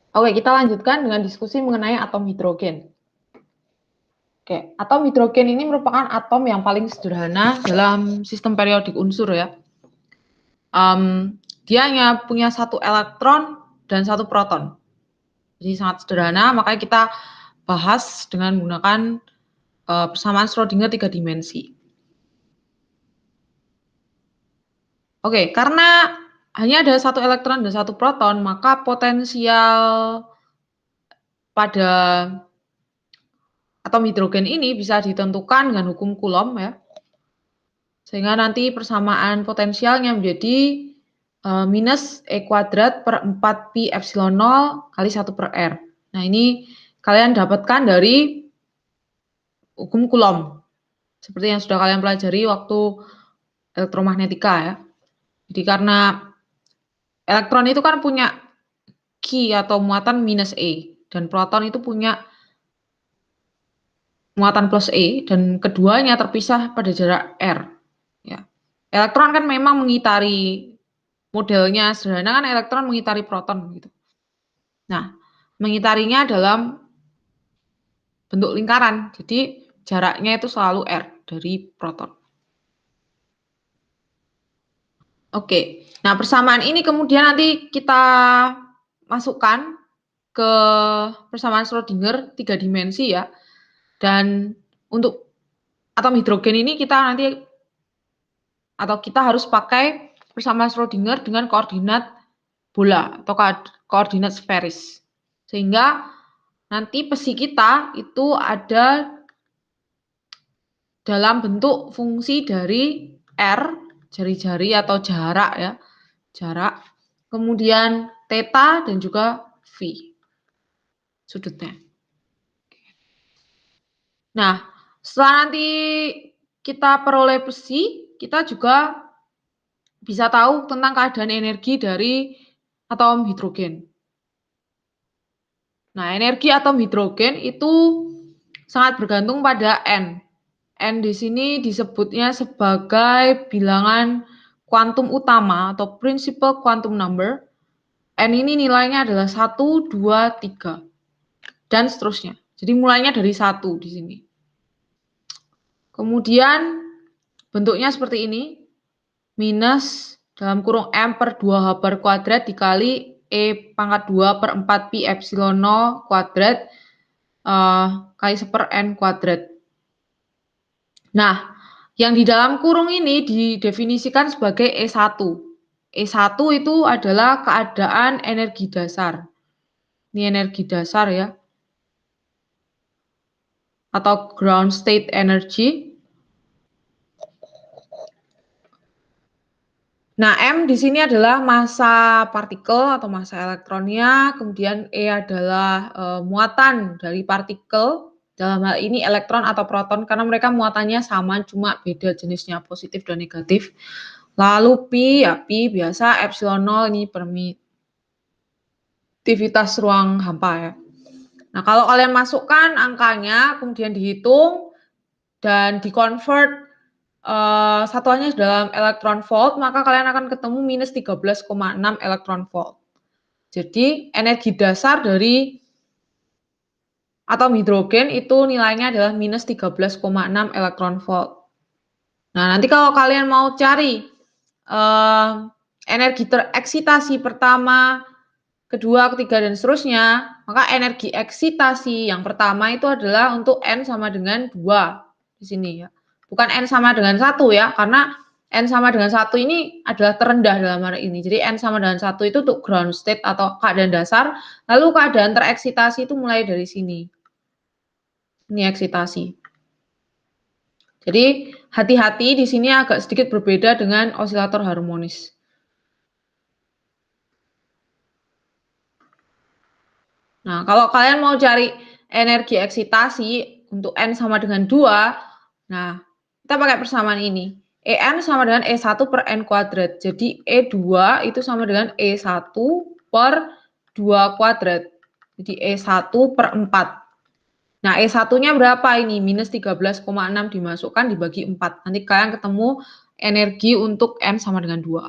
Oke, kita lanjutkan dengan diskusi mengenai atom hidrogen. Oke, atom hidrogen ini merupakan atom yang paling sederhana dalam sistem periodik unsur ya. Dia hanya punya satu elektron dan satu proton. Jadi sangat sederhana, makanya kita bahas dengan menggunakan persamaan Schrödinger 3 dimensi. Oke, karena hanya ada satu elektron dan satu proton, maka potensial pada atom hidrogen ini bisa ditentukan dengan hukum Coulomb ya. Sehingga nanti persamaan potensialnya menjadi minus E kuadrat per 4 pi epsilon 0 kali 1 per R. Nah ini kalian dapatkan dari hukum Coulomb. Seperti yang sudah kalian pelajari waktu elektromagnetika ya. Jadi karena elektron itu kan punya Q atau muatan minus E. Dan proton itu punya muatan plus E. Dan keduanya terpisah pada jarak R. Ya. Elektron kan memang mengitari, modelnya sederhana kan elektron mengitari proton gitu. Nah, mengitarinya dalam bentuk lingkaran. Jadi jaraknya itu selalu R dari proton. Oke. Nah, persamaan ini kemudian nanti kita masukkan ke persamaan Schrödinger 3 dimensi ya. Dan untuk atom hidrogen ini kita nanti atau kita harus pakai persamaan Schrödinger dengan koordinat bola atau koordinat sferis. Sehingga nanti pesi kita itu ada dalam bentuk fungsi dari R, jari-jari atau jarak ya, jarak, kemudian theta dan juga V, sudutnya. Nah, setelah nanti kita peroleh besi, kita juga bisa tahu tentang keadaan energi dari atom hidrogen. Nah, energi atom hidrogen itu sangat bergantung pada N. N di sini disebutnya sebagai bilangan kuantum utama atau principal quantum number. N ini nilainya adalah 1, 2, 3, dan seterusnya. Jadi mulainya dari 1 di sini. Kemudian bentuknya seperti ini. Minus dalam kurung M per 2H bar kuadrat dikali E pangkat 2 per 4 pi epsilon 0 kuadrat kali 1 per N kuadrat. Nah, yang di dalam kurung ini didefinisikan sebagai E1. E1 itu adalah keadaan energi dasar. Ini energi dasar ya. Atau ground state energy. Nah, M di sini adalah massa partikel atau massa elektronnya, kemudian E adalah muatan dari partikel, dalam hal ini elektron atau proton, karena mereka muatannya sama, cuma beda jenisnya, positif dan negatif. Lalu pi, ya pi biasa, epsilon 0 ini permitivitas ruang hampa ya. Nah, kalau kalian masukkan angkanya, kemudian dihitung, dan dikonvert satuannya dalam elektron volt, maka kalian akan ketemu minus 13,6 elektron volt. Jadi energi dasar dari atom hidrogen itu nilainya adalah minus 13,6 elektron volt. Nah, nanti kalau kalian mau cari energi tereksitasi pertama, kedua, ketiga, dan seterusnya, maka energi eksitasi yang pertama itu adalah untuk N sama dengan 2 di sini ya. Bukan N sama dengan 1 ya, karena N sama dengan 1 ini adalah terendah dalam hal ini. Jadi N sama dengan 1 itu untuk ground state atau keadaan dasar, lalu keadaan tereksitasi itu mulai dari sini. Ini eksitasi. Jadi hati-hati di sini agak sedikit berbeda dengan osilator harmonis. Nah, kalau kalian mau cari energi eksitasi untuk N sama dengan 2, nah, kita pakai persamaan ini. En sama dengan E1 per N kuadrat. Jadi E2 itu sama dengan E1 per 2 kuadrat. Jadi E1 per 4. Nah, E1-nya berapa ini? Minus 13,6 dimasukkan dibagi 4. Nanti kalian ketemu energi untuk N sama dengan 2.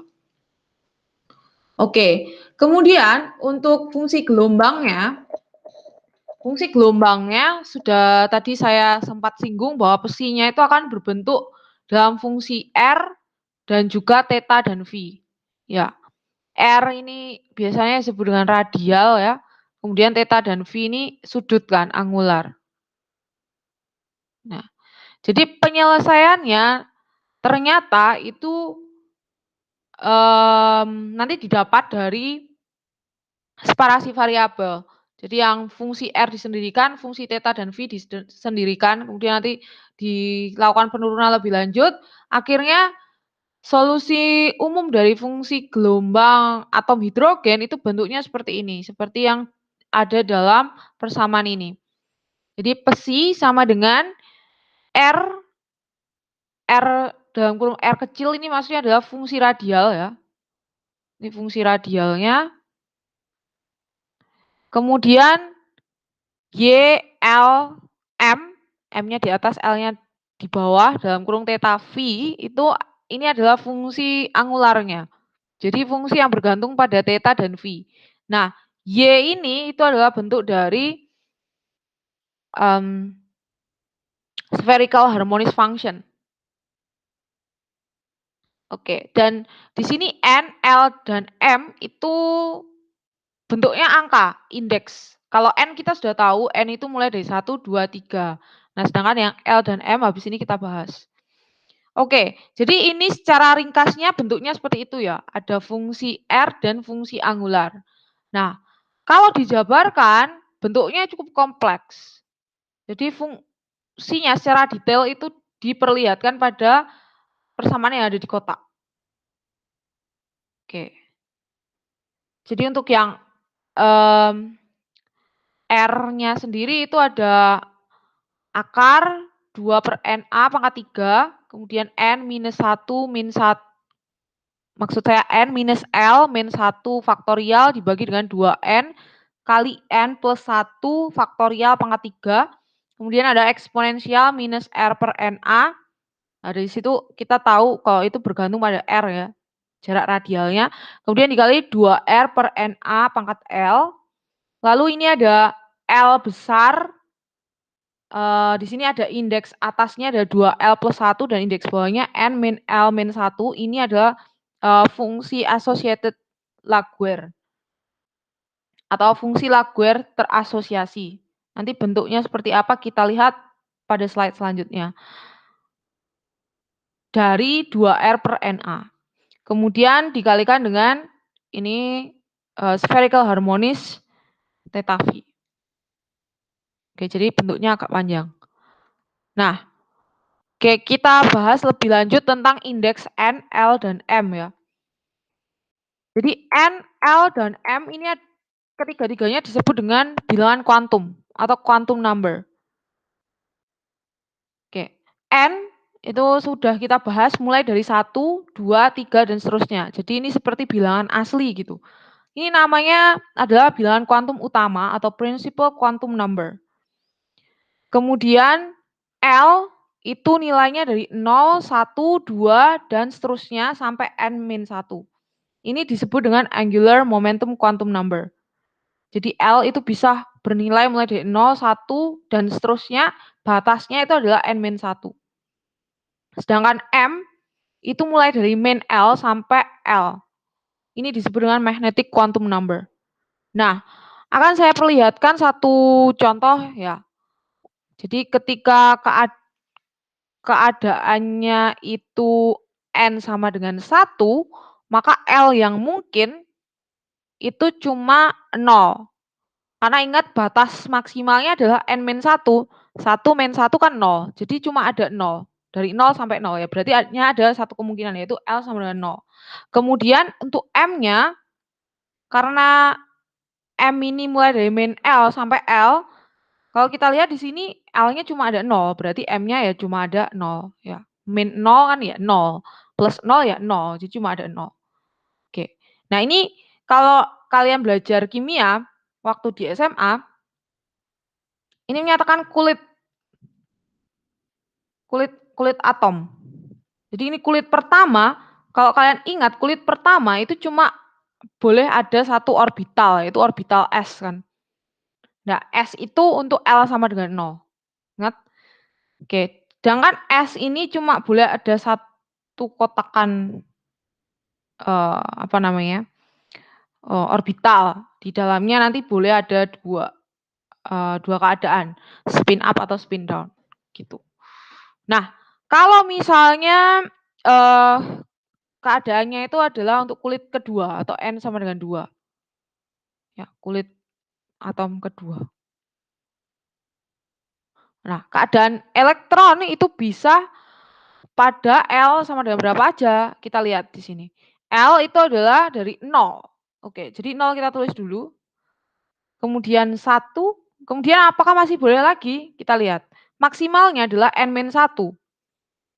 Oke, kemudian untuk fungsi gelombangnya sudah tadi saya sempat singgung bahwa besinya itu akan berbentuk dalam fungsi R dan juga theta dan V. Ya, R ini biasanya disebut dengan radial ya. Kemudian theta dan V ini sudut kan, angular. Nah, jadi penyelesaiannya ternyata itu nanti didapat dari separasi variabel. Jadi yang fungsi R disendirikan, fungsi theta dan V disendirikan, kemudian nanti dilakukan penurunan lebih lanjut, akhirnya solusi umum dari fungsi gelombang atom hidrogen itu bentuknya seperti ini, seperti yang ada dalam persamaan ini. Jadi Psi sama dengan R dalam kurung R kecil ini maksudnya adalah fungsi radial ya. Ini fungsi radialnya. Kemudian Y, L, M, M-nya di atas, L-nya di bawah, dalam kurung theta V, itu ini adalah fungsi angularnya. Jadi fungsi yang bergantung pada theta dan V. Nah, Y ini itu adalah bentuk dari spherical harmonic function. Oke, dan di sini N, L, dan M itu bentuknya angka, indeks. Kalau N kita sudah tahu, N itu mulai dari 1, 2, 3. Nah, sedangkan yang L dan M habis ini kita bahas. Oke, jadi ini secara ringkasnya bentuknya seperti itu ya. Ada fungsi R dan fungsi angular. Nah, kalau dijabarkan, bentuknya cukup kompleks. Jadi fungsinya secara detail itu diperlihatkan pada persamaan yang ada di kotak. Oke. Jadi untuk yang R-nya sendiri itu ada akar 2/NA pangkat 3, kemudian N minus 1 min 1, maksud saya N minus L min 1 faktorial dibagi dengan 2N kali N plus 1 faktorial pangkat 3, kemudian ada eksponensial minus R per NA. Nah, dari situ kita tahu kalau itu bergantung pada R ya, jarak radialnya. Kemudian dikali 2R per NA pangkat L. Lalu ini ada L besar. Di sini ada indeks atasnya ada 2L plus 1 dan indeks bawahnya N min L min 1. Ini adalah fungsi associated Laguerre atau fungsi Laguerre terasosiasi. Nanti bentuknya seperti apa kita lihat pada slide selanjutnya. Dari 2R per NA. Kemudian dikalikan dengan ini spherical harmonics theta V. Oke, jadi bentuknya agak panjang. Nah, oke, kita bahas lebih lanjut tentang indeks N, L, dan M ya. Jadi N, L, dan M ini ketiga-tiganya disebut dengan bilangan kuantum atau quantum number. Oke, N itu sudah kita bahas mulai dari 1, 2, 3, dan seterusnya. Jadi ini seperti bilangan asli gitu. Ini namanya adalah bilangan kuantum utama atau principal quantum number. Kemudian L itu nilainya dari 0, 1, 2, dan seterusnya sampai N-1. Ini disebut dengan angular momentum quantum number. Jadi L itu bisa bernilai mulai dari 0, 1, dan seterusnya, batasnya itu adalah N-1. Sedangkan M itu mulai dari min L sampai L. Ini disebut dengan magnetic quantum number. Nah, akan saya perlihatkan satu contoh ya. Jadi ketika keadaannya itu N sama dengan 1, maka L yang mungkin itu cuma 0. Karena ingat batas maksimalnya adalah N-1. 1 min 1 kan 0. Jadi cuma ada 0. Dari 0 sampai 0 ya. Berarti artinya ada satu kemungkinan yaitu L sama dengan 0. Kemudian untuk M-nya, karena M ini mulai dari min L sampai L, kalau kita lihat di sini L-nya cuma ada 0, berarti M-nya ya cuma ada 0 ya. Min 0 kan ya 0, plus 0 ya 0, jadi cuma ada 0. Oke. Nah, ini kalau kalian belajar kimia waktu di SMA, ini menyatakan kulit atom. Jadi ini kulit pertama, kalau kalian ingat kulit pertama itu cuma boleh ada satu orbital, yaitu orbital S kan. Nah, S itu untuk L sama dengan 0. Ingat? Oke, sedangkan S ini cuma boleh ada satu kotakan apa namanya? Orbital. Di dalamnya nanti boleh ada dua keadaan, spin up atau spin down gitu. Nah, kalau misalnya keadaannya itu adalah untuk kulit kedua atau N sama dengan 2. Ya, kulit atom kedua. Nah, keadaan elektron itu bisa pada L sama dengan berapa aja. Kita lihat di sini. L itu adalah dari 0. Oke, jadi 0 kita tulis dulu. Kemudian 1. Kemudian apakah masih boleh lagi? Kita lihat. Maksimalnya adalah N-1.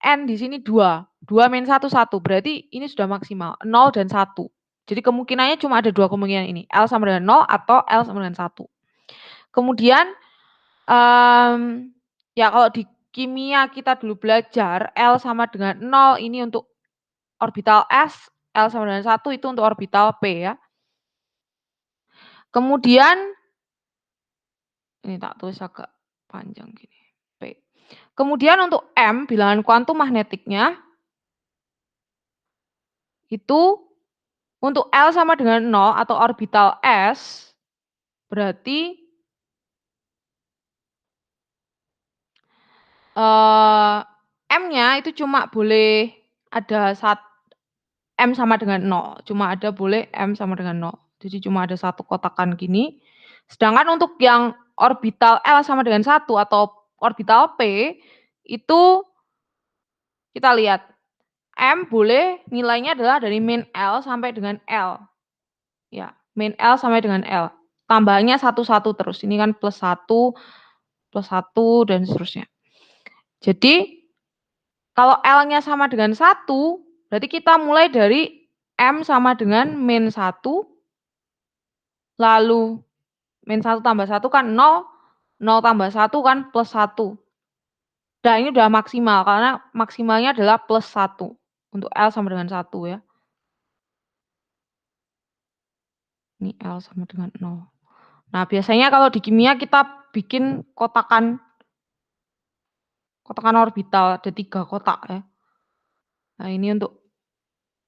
N di sini 2. 2 min 1, 1. Berarti ini sudah maksimal. 0 dan 1. Jadi kemungkinannya cuma ada dua kemungkinan ini. L sama dengan 0 atau L sama dengan 1. Kemudian ya kalau di kimia kita dulu belajar L sama dengan 0 ini untuk orbital S, L sama dengan 1 itu untuk orbital P ya. Kemudian ini tak tulis agak panjang gini. P. Kemudian untuk M, bilangan kuantum magnetiknya itu untuk L sama dengan 0 atau orbital S berarti M-nya itu cuma boleh ada M sama dengan 0, cuma ada boleh M sama dengan 0. Jadi cuma ada satu kotakan gini. Sedangkan untuk yang orbital L sama dengan 1 atau orbital P itu kita lihat M boleh nilainya adalah dari min L sampai dengan L. Ya, min L sampai dengan L. Tambahnya 1-1 terus. Ini kan +1, +1 dan seterusnya. Jadi kalau L-nya sama dengan 1, berarti kita mulai dari M sama dengan min 1, lalu min 1 tambah 1 kan 0, 0 tambah 1 kan +1. Nah, ini udah maksimal, karena maksimalnya adalah +1, untuk L sama dengan 1 ya. Ini L sama dengan 0. Nah, biasanya kalau di kimia kita bikin kotakan orbital, ada 3 kotak ya. Nah, ini untuk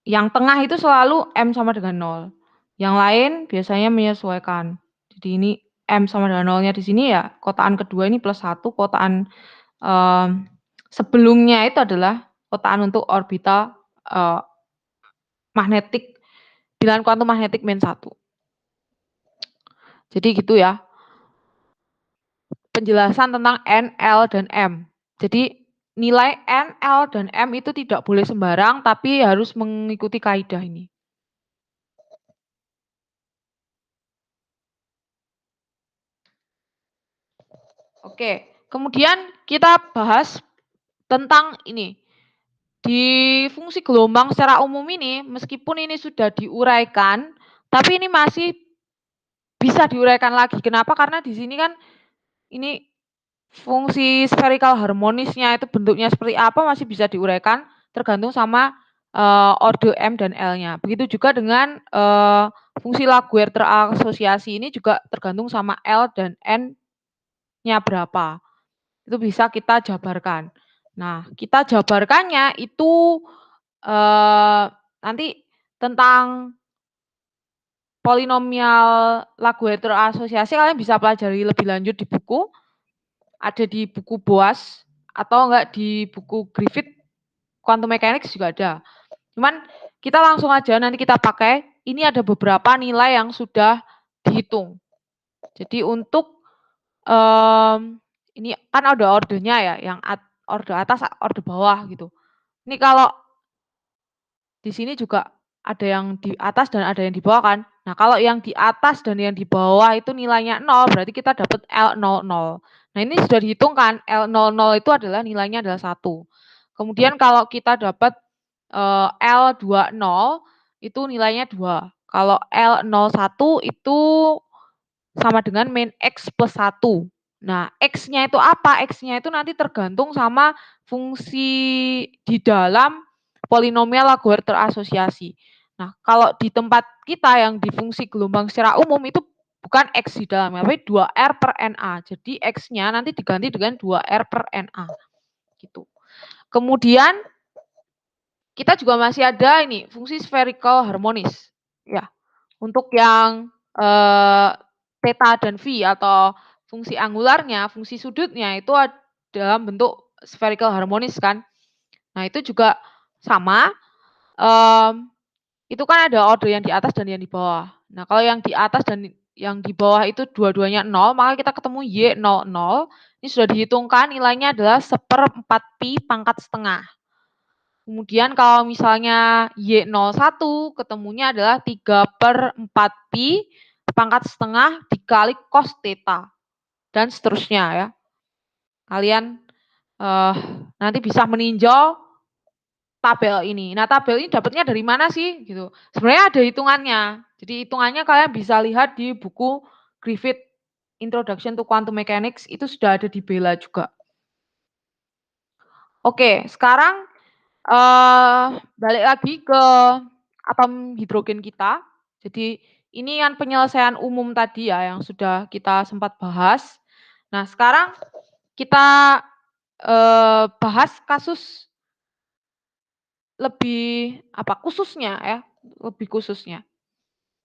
yang tengah itu selalu M sama dengan 0. Yang lain biasanya menyesuaikan. Jadi ini M sama dengan 0-nya di sini ya, kotaan kedua ini +1, kotaan sebelumnya itu adalah kotaan untuk orbital magnetik, bilangan kuantum magnetik min 1. Jadi gitu ya. Penjelasan tentang N, L, dan M. Jadi nilai N, L, dan M itu tidak boleh sembarang, tapi harus mengikuti kaidah ini. Oke, kemudian kita bahas tentang ini. Di fungsi gelombang secara umum ini, meskipun ini sudah diuraikan, tapi ini masih bisa diuraikan lagi. Kenapa? Karena di sini kan ini fungsi spherical harmonisnya itu bentuknya seperti apa masih bisa diuraikan, tergantung sama orde M dan L-nya. Begitu juga dengan fungsi Laguerre terasosiasi ini juga tergantung sama L dan N-nya berapa. Itu bisa kita jabarkan. Nah, kita jabarkannya itu nanti tentang polinomial Laguerre terasosiasi kalian bisa pelajari lebih lanjut di buku. Ada di buku Boas atau enggak di buku Griffith Quantum Mechanics juga ada. Cuman kita langsung aja nanti kita pakai. Ini ada beberapa nilai yang sudah dihitung. Jadi untuk ini kan ada ordenya ya, yang orde atas, orde bawah gitu. Ini kalau di sini juga ada yang di atas dan ada yang di bawah kan. Nah, kalau yang di atas dan yang di bawah itu nilainya 0, berarti kita dapat L00. Nah, ini sudah dihitung kan, L00 itu adalah nilainya adalah 1. Kemudian kalau kita dapat L20 itu nilainya 2. Kalau L01 itu sama dengan min X plus 1. Nah, X-nya itu apa? X-nya itu nanti tergantung sama fungsi di dalam polinomial Laguerre terasosiasi. Nah, kalau di tempat kita yang di fungsi gelombang secara umum itu bukan X di dalamnya, tapi 2R per NA. Jadi X-nya nanti diganti dengan 2R per NA. Gitu. Kemudian kita juga masih ada ini fungsi spherical harmonis. Ya, untuk yang theta dan phi atau fungsi angularnya, fungsi sudutnya itu dalam bentuk spherical harmonis kan. Nah, itu juga sama. Itu kan ada order yang di atas dan yang di bawah. Nah, kalau yang di atas dan yang di bawah itu dua-duanya 0, maka kita ketemu Y00. Ini sudah dihitungkan, nilainya adalah 1/4 pi pangkat setengah. Kemudian kalau misalnya Y01 ketemunya adalah 3/4 pi pangkat setengah dikali cos theta. Dan seterusnya ya. Kalian nanti bisa meninjau tabel ini. Nah, tabel ini dapatnya dari mana sih? Gitu. Sebenarnya ada hitungannya. Jadi hitungannya kalian bisa lihat di buku Griffith Introduction to Quantum Mechanics, itu sudah ada di Bella juga. Oke, sekarang balik lagi ke atom hidrogen kita. Jadi ini kan penyelesaian umum tadi ya yang sudah kita sempat bahas. Nah, sekarang kita bahas kasus lebih khususnya ya, lebih khususnya.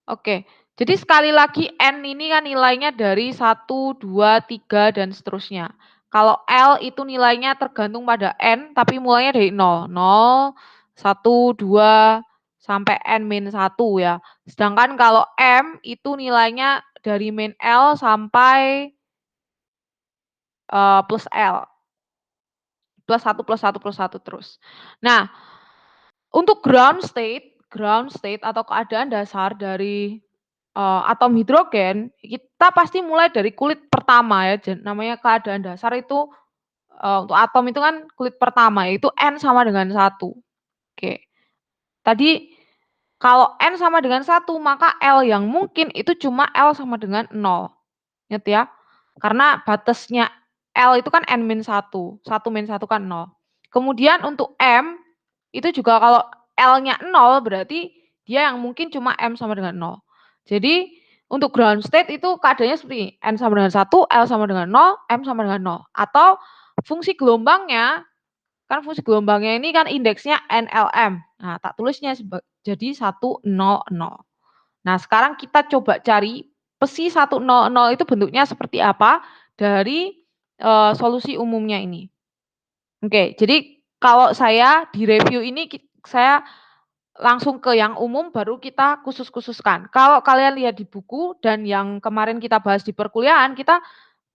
Oke, jadi sekali lagi N ini kan nilainya dari 1, 2, 3, dan seterusnya. Kalau L itu nilainya tergantung pada N, tapi mulainya dari 0. 0, 1, 2, sampai N-1 ya. Sedangkan kalau M itu nilainya dari min L sampai plus L. Plus 1, plus 1, plus 1 terus. Nah, untuk ground state atau keadaan dasar dari atom hidrogen, kita pasti mulai dari kulit pertama ya, namanya keadaan dasar itu untuk atom itu kan kulit pertama, yaitu N sama dengan 1. Oke. Tadi kalau N sama dengan 1, maka L yang mungkin itu cuma L sama dengan 0. Ingat ya, karena batasnya L itu kan N-1, 1-1 kan 0. Kemudian untuk M, itu juga kalau L-nya 0 berarti dia yang mungkin cuma M sama dengan 0. Jadi untuk ground state itu keadaannya seperti N sama dengan 1, L sama dengan 0, M sama dengan 0. Atau fungsi gelombangnya, kan fungsi gelombangnya ini kan indeksnya NLM. Nah, tak tulisnya jadi 100. Nah, sekarang kita coba cari psi 100 itu bentuknya seperti apa dari solusi umumnya ini. Oke, jadi kalau saya di review ini saya langsung ke yang umum baru kita khusus-khususkan. Kalau kalian lihat di buku dan yang kemarin kita bahas di perkuliahan, kita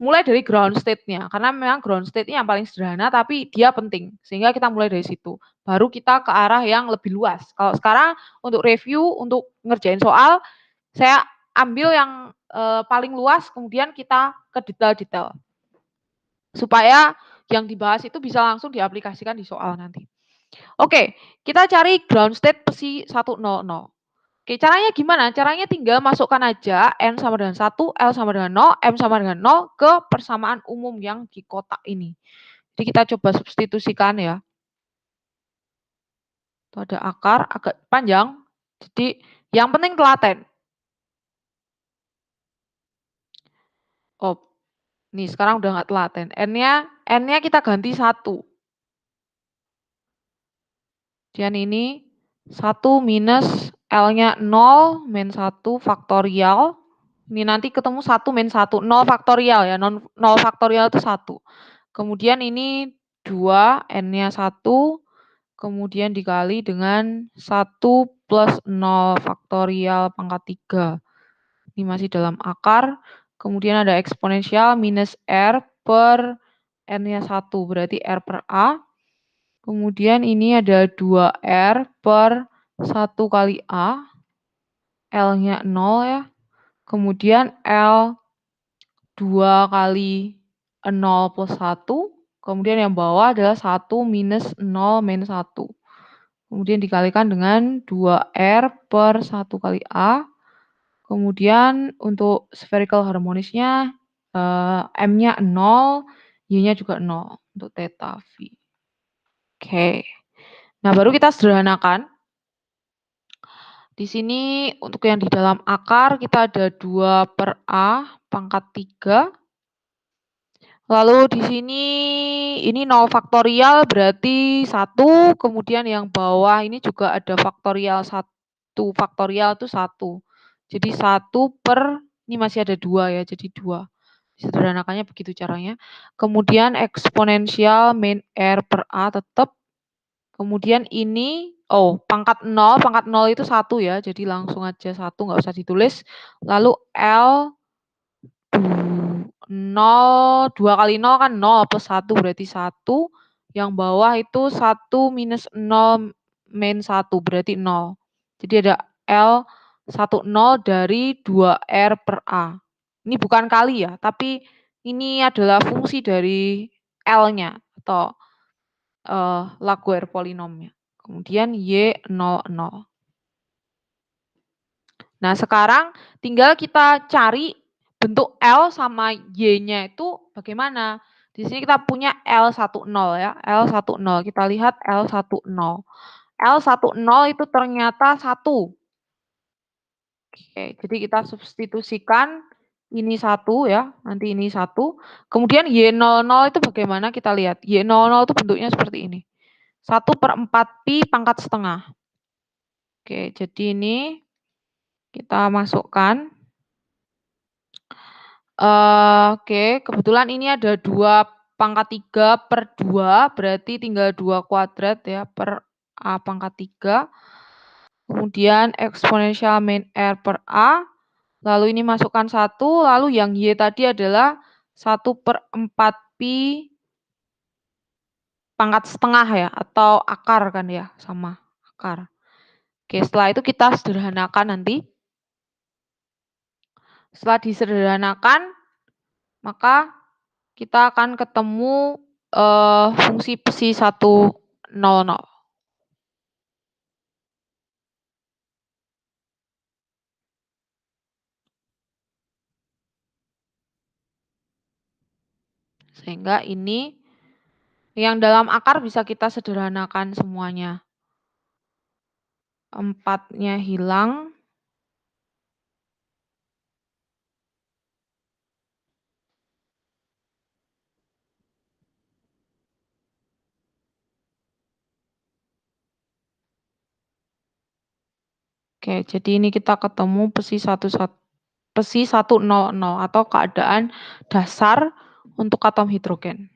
mulai dari ground state-nya. Karena memang ground state-nya yang paling sederhana tapi dia penting. Sehingga kita mulai dari situ. Baru kita ke arah yang lebih luas. Kalau sekarang untuk review, untuk ngerjain soal, saya ambil yang paling luas, kemudian kita ke detail-detail. Supaya yang dibahas itu bisa langsung diaplikasikan di soal nanti. Oke, kita cari ground state psi 100. Oke, caranya gimana? Caranya tinggal masukkan aja N sama dengan 1, L sama dengan 0, M sama dengan 0 ke persamaan umum yang di kotak ini. Jadi kita coba substitusikan ya. Itu ada akar agak panjang. Jadi yang penting telaten. Oh, nih sekarang udah nggak telaten. N-nya kita ganti 1. Dan ini 1 minus L-nya 0 min 1 faktorial. Ini nanti ketemu 1 min 1. 0 faktorial ya. 0 faktorial itu 1. Kemudian ini 2, N-nya 1. Kemudian dikali dengan 1 plus 0 faktorial pangkat 3. Ini masih dalam akar. Kemudian ada eksponensial minus R per N-nya 1. Berarti R per A. Kemudian ini ada 2R per 1 kali A. L-nya 0 ya. Kemudian L 2 kali 0 plus 1. Kemudian yang bawah adalah 1 minus 0 min 1. Kemudian dikalikan dengan 2R per 1 kali A. Kemudian untuk spherical harmonisnya M-nya 0, Y-nya juga 0 untuk theta V. Oke. Nah, baru kita sederhanakan. Di sini untuk yang di dalam akar kita ada 2/A pangkat 3. Lalu di sini ini 0 faktorial berarti 1, kemudian yang bawah ini juga ada faktorial 1 faktorial itu 1. Jadi 1 per ini masih ada 2 ya, jadi 2. Disederhanakannya begitu caranya. Kemudian eksponensial min R per A tetap. Kemudian ini pangkat 0 itu 1 ya, jadi langsung aja 1 nggak usah ditulis. Lalu L 0, 2 kali 0 kan 0 plus 1 berarti 1. Yang bawah itu 1 minus 0 min 1 berarti 0. Jadi ada L 10 dari 2R per A. Ini bukan kali ya, tapi ini adalah fungsi dari L-nya atau Laguerre polinomnya. Kemudian Y00. Nah, sekarang tinggal kita cari bentuk L sama Y-nya itu bagaimana. Di sini kita punya L10 ya, L10. Kita lihat L10. L10 itu ternyata 1. Oke, jadi kita substitusikan ini 1 ya, nanti ini 1. Kemudian Y00 itu bagaimana kita lihat. Y00 itu bentuknya seperti ini. 1/4 pi pangkat setengah. Oke, jadi ini kita masukkan. Oke, kebetulan ini ada 2 pangkat 3/2, berarti tinggal 2 kuadrat ya, per A pangkat 3. Kemudian eksponensial min R per A. Lalu ini masukkan 1, lalu yang Y tadi adalah 1/4 pi pangkat setengah ya, atau akar kan ya, sama akar. Oke, setelah itu kita sederhanakan nanti. Setelah disederhanakan, maka kita akan ketemu fungsi psi 100. Sehingga ini yang dalam akar bisa kita sederhanakan semuanya. 4-nya hilang. Oke, jadi ini kita ketemu psi 100 atau keadaan dasar untuk atom hidrogen.